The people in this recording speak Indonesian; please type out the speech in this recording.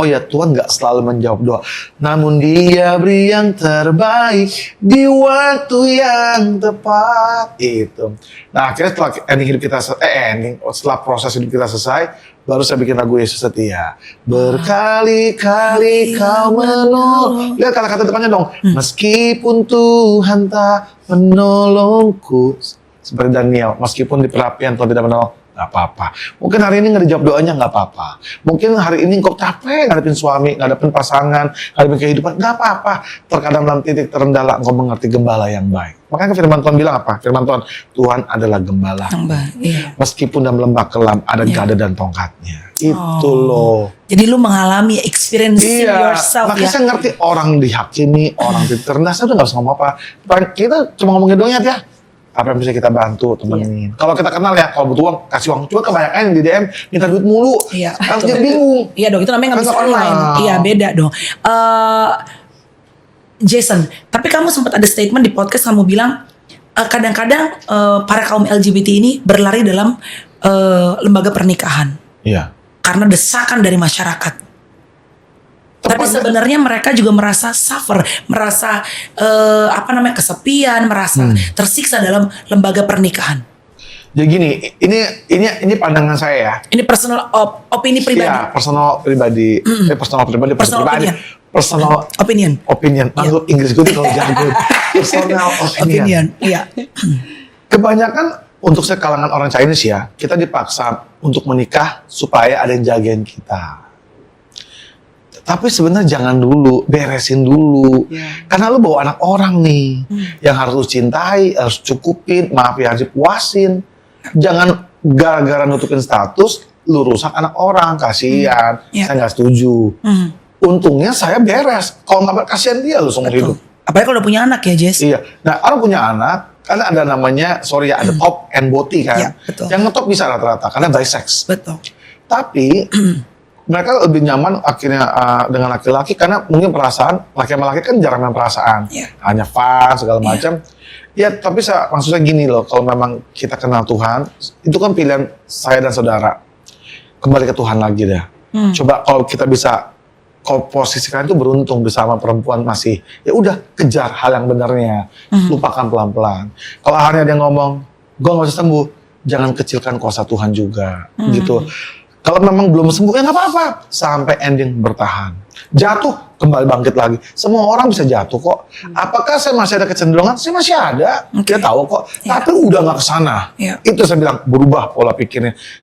Oh ya, Tuhan nggak selalu menjawab doa. Namun Dia beri yang terbaik di waktu yang tepat. Itu. Nah, akhirnya setelah setelah proses hidup kita selesai, baru saya bikin lagu Yesus Setia. Berkali-kali kau menolong. Lihat kata-kata depannya dong. Meskipun Tuhan tak menolongku. Seperti Daniel, meskipun di perapian Tuhan tidak menolong. Gak apa-apa. Mungkin hari ini nggak dijawab doanya, nggak apa-apa. Mungkin hari ini kau capek ngadepin suami, ngadepin pasangan, ngadepin kehidupan, nggak apa-apa. Terkadang dalam titik terendah lah engkau mengerti gembala yang baik. Makanya firman Tuhan bilang apa? Firman Tuhan adalah gembala. Iya. Meskipun dalam lembah kelam ada gada dan tongkatnya. Itu loh. Jadi lu mengalami experiencing yourself makanya ya. saya ngerti orang dihakimi, orang titik terendah, saya udah nggak usah ngomong apa. Kita cuma ngomongin doang ya. Apa yang bisa kita bantu, temenin. Kalau kita kenal ya, kalau butuh uang, kasih uang. Cuma kebanyakan yang di DM minta duit mulu. Iya. Harus dia bingung. Iya dong, itu namanya nggak bisa Kan online. kenal. Iya, beda dong. Jason, tapi kamu sempat ada statement di podcast, kamu bilang kadang-kadang para kaum LGBT ini berlari dalam lembaga pernikahan. Iya. Karena desakan dari masyarakat. Tapi sebenarnya mereka juga merasa suffer, merasa kesepian, merasa tersiksa dalam lembaga pernikahan. Jadi gini, ini pandangan saya ya. Ini personal opini pribadi. Iya, personal pribadi. Personal opinion. Maksud Inggris gue tuh kalau jago. Personal opinion. Iya. Kebanyakan untuk sekalangan orang Chinese ya, kita dipaksa untuk menikah supaya ada yang jagain kita. Tapi sebenarnya jangan dulu, beresin dulu. Karena lu bawa anak orang nih, yang harus lu cintai, harus cukupin, maaf ya, harus dipuasin. Jangan gara-gara nutupin status, lu rusak anak orang, kasihan. Saya nggak setuju. Untungnya saya beres. Kalau nggak kasihan dia lu seumur hidup. Apalagi kalau udah punya anak ya, Jess? Iya. Nah, orang punya anak, karena ada namanya, ada top and body kan. Iya, betul. Yang ngetop bisa rata-rata, karena bisex. Betul. Tapi mereka lebih nyaman akhirnya dengan laki-laki karena mungkin perasaan laki-laki kan jarang main perasaan, hanya fun segala macam. Ya tapi maksudnya gini loh, kalau memang kita kenal Tuhan, itu kan pilihan saya dan saudara. Kembali ke Tuhan lagi deh. Coba kalau kita bisa, kalau posisi kalian itu beruntung bersama perempuan masih, ya udah kejar hal yang benarnya, lupakan pelan-pelan. Kalau akhirnya dia ngomong, gue nggak bisa sembuh, jangan kecilkan kuasa Tuhan juga, gitu. Kalau memang belum sembuh, ya nggak apa-apa. Sampai ending bertahan. Jatuh, kembali bangkit lagi. Semua orang bisa jatuh kok. Apakah saya masih ada kecenderungan? Saya masih ada. Dia tahu kok. Tapi udah nggak kesana. Itu saya bilang, berubah pola pikirnya.